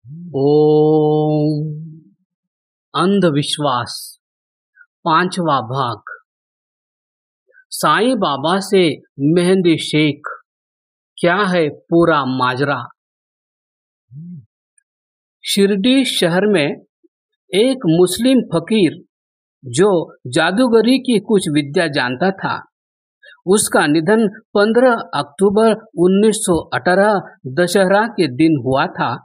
ओम। अंधविश्वास पांचवा भाग। साईं बाबा से मेहंदी शेख, क्या है पूरा माजरा। शिरडी शहर में एक मुस्लिम फकीर जो जादूगरी की कुछ विद्या जानता था, उसका निधन 15 अक्टूबर 1918 दशहरा के दिन हुआ था।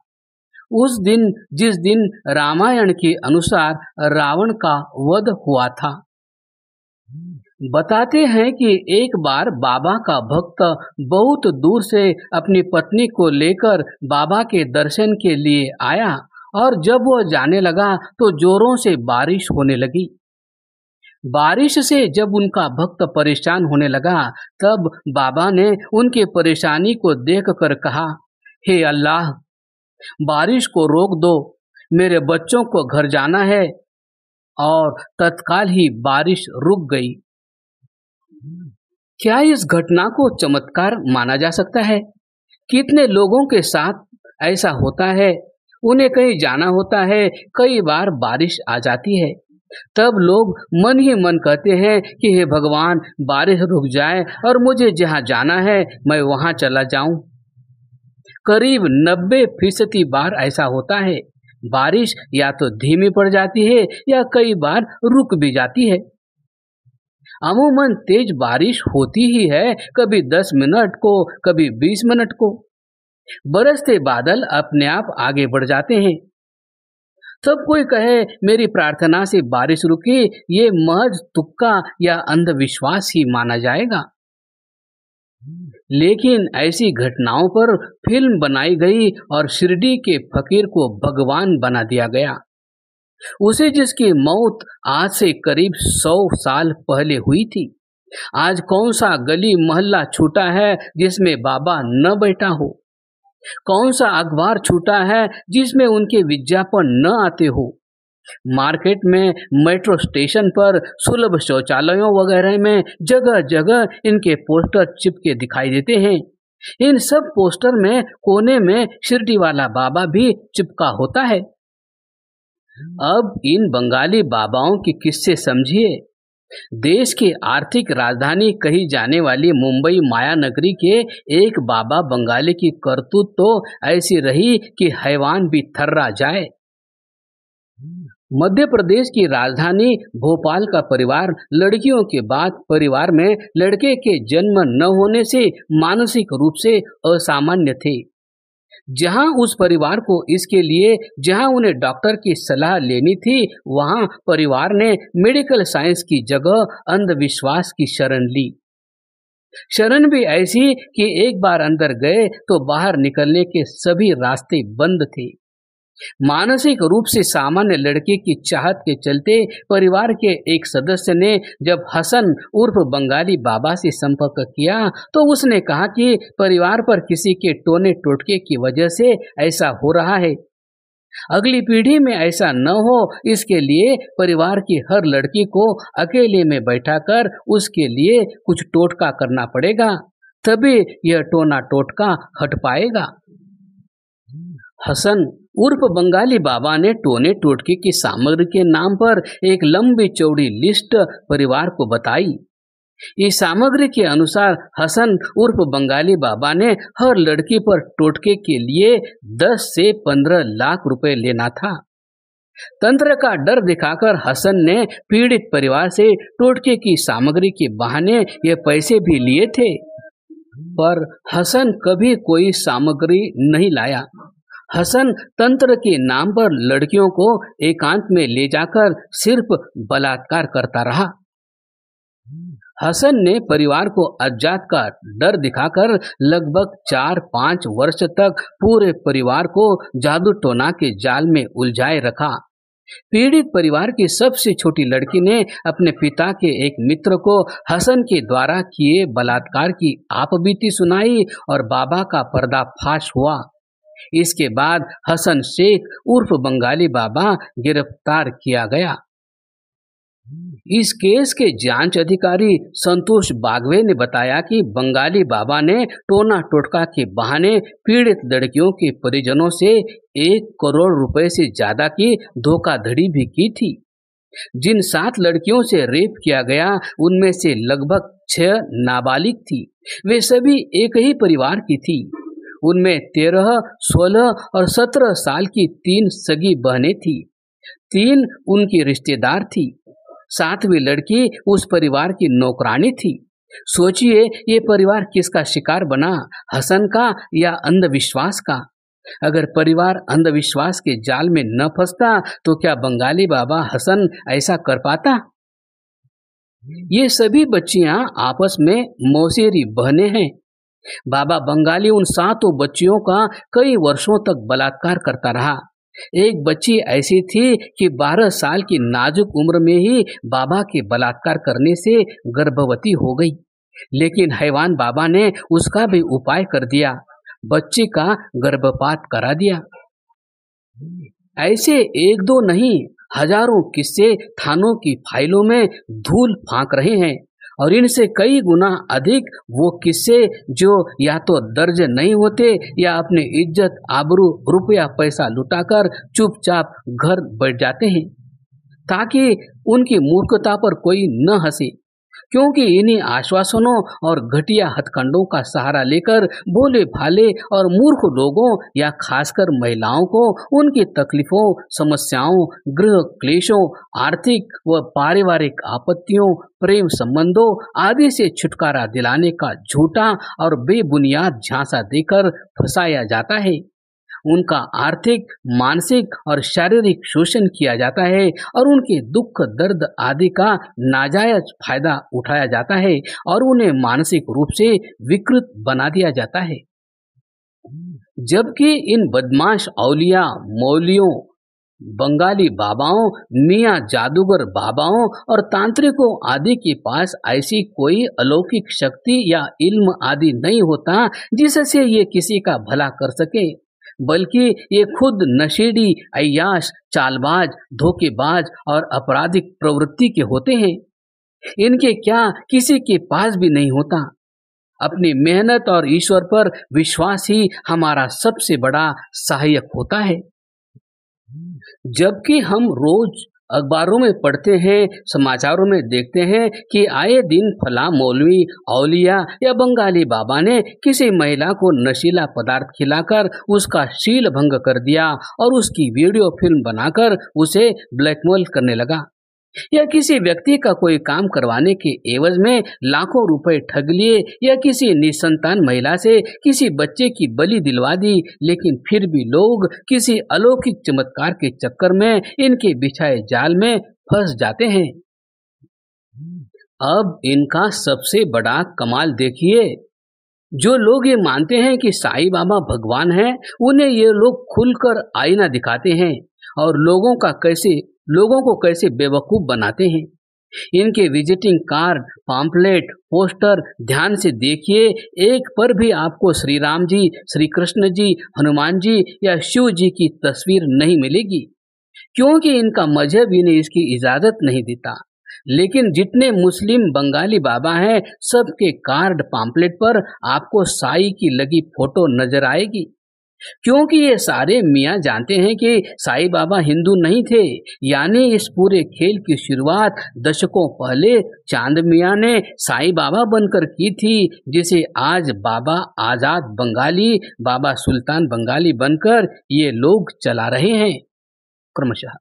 उस दिन जिस दिन रामायण के अनुसार रावण का वध हुआ था। बताते हैं कि एक बार बाबा का भक्त बहुत दूर से अपनी पत्नी को लेकर बाबा के दर्शन के लिए आया और जब वह जाने लगा तो जोरों से बारिश होने लगी। बारिश से जब उनका भक्त परेशान होने लगा तब बाबा ने उनके परेशानी को देखकर कहा, हे अल्लाह, बारिश को रोक दो, मेरे बच्चों को घर जाना है। और तत्काल ही बारिश रुक गई। क्या इस घटना को चमत्कार माना जा सकता है? कितने लोगों के साथ ऐसा होता है। उन्हें कहीं जाना होता है, कई बार बारिश आ जाती है, तब लोग मन ही मन कहते हैं कि हे भगवान, बारिश रुक जाए और मुझे जहाँ जाना है मैं वहाँ चला जाऊं। करीब 90% बार ऐसा होता है। बारिश या तो धीमी पड़ जाती है या कई बार रुक भी जाती है। अमूमन तेज बारिश होती ही है, कभी 10 मिनट को, कभी 20 मिनट को। बरसते बादल अपने आप आगे बढ़ जाते हैं। सब कोई कहे मेरी प्रार्थना से बारिश रुकी, ये महज तुक्का या अंधविश्वास ही माना जाएगा। लेकिन ऐसी घटनाओं पर फिल्म बनाई गई और शिरडी के फकीर को भगवान बना दिया गया। उसे जिसकी मौत आज से करीब 100 साल पहले हुई थी, आज कौन सा गली मोहल्ला छूटा है जिसमें बाबा न बैठा हो? कौन सा अखबार छूटा है जिसमें उनके विज्ञापन न आते हो? मार्केट में, मेट्रो स्टेशन पर, सुलभ शौचालयों वगैरह में जगह जगह इनके पोस्टर चिपके दिखाई देते हैं। इन सब पोस्टर में कोने में शिरडी वाला बाबा भी चिपका होता है। अब इन बंगाली बाबाओं के किस्से समझिए। देश की आर्थिक राजधानी कही जाने वाली मुंबई माया नगरी के एक बाबा बंगाली की करतूत तो ऐसी रही कि हैवान भी थर्रा जाए। मध्य प्रदेश की राजधानी भोपाल का परिवार लड़कियों के बाद परिवार में लड़के के जन्म न होने से मानसिक रूप से असामान्य थे। जहां उस परिवार को इसके लिए जहां उन्हें डॉक्टर की सलाह लेनी थी, वहां परिवार ने मेडिकल साइंस की जगह अंधविश्वास की शरण ली। शरण भी ऐसी कि एक बार अंदर गए तो बाहर निकलने के सभी रास्ते बंद थे। मानसिक रूप से सामान्य लड़के की चाहत के चलते परिवार के एक सदस्य ने जब हसन उर्फ बंगाली बाबा से संपर्क किया तो उसने कहा कि परिवार पर किसी के टोने टोटके की वजह से ऐसा हो रहा है। अगली पीढ़ी में ऐसा न हो, इसके लिए परिवार की हर लड़की को अकेले में बैठाकर उसके लिए कुछ टोटका करना पड़ेगा, तभी यह टोना टोटका हट पाएगा। हसन उर्फ बंगाली बाबा ने टोने टोटके की सामग्री के नाम पर एक लंबी चौड़ी लिस्ट परिवार को बताई। इस सामग्री के अनुसार हसन उर्फ बंगाली बाबा ने हर लड़की पर टोटके के लिए 10 से 15 लाख रुपए लेना था। तंत्र का डर दिखाकर हसन ने पीड़ित परिवार से टोटके की सामग्री के बहाने ये पैसे भी लिए थे, पर हसन कभी कोई सामग्री नहीं लाया। हसन तंत्र के नाम पर लड़कियों को एकांत में ले जाकर सिर्फ बलात्कार करता रहा। हसन ने परिवार को अज्ञात का डर दिखाकर लगभग 4-5 वर्ष तक पूरे परिवार को जादू टोना के जाल में उलझाए रखा। पीड़ित परिवार की सबसे छोटी लड़की ने अपने पिता के एक मित्र को हसन के द्वारा किए बलात्कार की आपबीती सुनाई और बाबा का पर्दाफाश हुआ। इसके बाद हसन शेख उर्फ बंगाली बाबा गिरफ्तार किया गया। इस केस के जांच अधिकारी संतोष बागवे ने बताया कि बंगाली बाबा ने टोना टोटका के बहाने पीड़ित लड़कियों के परिजनों से 1 करोड़ रुपए से ज्यादा की धोखाधड़ी भी की थी। जिन 7 लड़कियों से रेप किया गया उनमें से लगभग 6 नाबालिग थी। वे सभी एक ही परिवार की थी। उनमें 13, 16 और 17 साल की 3 सगी बहनें थी। 3 उनकी रिश्तेदार थी। 7वीं लड़की उस परिवार की नौकरानी थी। सोचिए ये परिवार किसका शिकार बना, हसन का या अंधविश्वास का। अगर परिवार अंधविश्वास के जाल में न फंसता तो क्या बंगाली बाबा हसन ऐसा कर पाता? ये सभी बच्चियां आपस में मौसेरी बहनें हैं। बाबा बंगाली उन 7 बच्चियों का कई वर्षों तक बलात्कार करता रहा। एक बच्ची ऐसी थी कि 12 साल की नाजुक उम्र में ही बाबा के बलात्कार करने से गर्भवती हो गई, लेकिन हैवान बाबा ने उसका भी उपाय कर दिया, बच्चे का गर्भपात करा दिया। ऐसे 1-2 नहीं, हजारों किस्से थानों की फाइलों में धूल फांक रहे हैं और इनसे कई गुना अधिक वो किस्से जो या तो दर्ज नहीं होते या अपने इज्जत, आबरू, रुपया, पैसा लुटाकर चुपचाप घर बैठ जाते हैं ताकि उनकी मूर्खता पर कोई न हंसे, क्योंकि इन्हीं आश्वासनों और घटिया हथकंडों का सहारा लेकर भोले भाले और मूर्ख लोगों या खासकर महिलाओं को उनकी तकलीफों, समस्याओं, गृह क्लेशों, आर्थिक व पारिवारिक आपत्तियों, प्रेम संबंधों आदि से छुटकारा दिलाने का झूठा और बेबुनियाद झांसा देकर फंसाया जाता है। उनका आर्थिक, मानसिक और शारीरिक शोषण किया जाता है और उनके दुख, दर्द आदि का नाजायज फायदा उठाया जाता है और उन्हें मानसिक रूप से विकृत बना दिया जाता है। जबकि इन बदमाश औलिया, मौलियों, बंगाली बाबाओं, मियाँ जादूगर बाबाओं और तांत्रिकों आदि के पास ऐसी कोई अलौकिक शक्ति या इल्म आदि नहीं होता जिससे ये किसी का भला कर सके, बल्कि ये खुद नशेड़ी, अय्याश, चालबाज, धोखेबाज और आपराधिक प्रवृत्ति के होते हैं। इनके क्या किसी के पास भी नहीं होता। अपनी मेहनत और ईश्वर पर विश्वास ही हमारा सबसे बड़ा सहायक होता है। जबकि हम रोज अखबारों में पढ़ते हैं, समाचारों में देखते हैं कि आए दिन फला मौलवी, औलिया या बंगाली बाबा ने किसी महिला को नशीला पदार्थ खिलाकर उसका शील भंग कर दिया और उसकी वीडियो फिल्म बनाकर उसे ब्लैकमेल करने लगा, या किसी व्यक्ति का कोई काम करवाने के एवज में लाखों रुपए ठग लिए, या किसी निसंतान महिला से किसी बच्चे की बलि दिलवा दी, लेकिन फिर भी लोग किसी अलौकिक चमत्कार के चक्कर में इनके बिछाए जाल में फंस जाते हैं। अब इनका सबसे बड़ा कमाल देखिए। जो लोग ये मानते हैं कि साईं बाबा भगवान हैं, उन्हें ये लोग खुलकर आईना दिखाते हैं और लोगों को कैसे बेवकूफ बनाते हैं। इनके विजिटिंग कार्ड, पॉम्पलेट, पोस्टर ध्यान से देखिए, एक पर भी आपको श्री राम जी, श्री कृष्ण जी, हनुमान जी या शिव जी की तस्वीर नहीं मिलेगी, क्योंकि इनका मजहब इन्हें इसकी इजाजत नहीं देता। लेकिन जितने मुस्लिम बंगाली बाबा हैं, सबके कार्ड, पॉम्पलेट पर आपको साईं की लगी फोटो नजर आएगी, क्योंकि ये सारे मियाँ जानते हैं कि साईं बाबा हिंदू नहीं थे। यानी इस पूरे खेल की शुरुआत दशकों पहले चांद मियाँ ने साईं बाबा बनकर की थी, जिसे आज बाबा आजाद बंगाली, बाबा सुल्तान बंगाली बनकर ये लोग चला रहे हैं क्रमशः।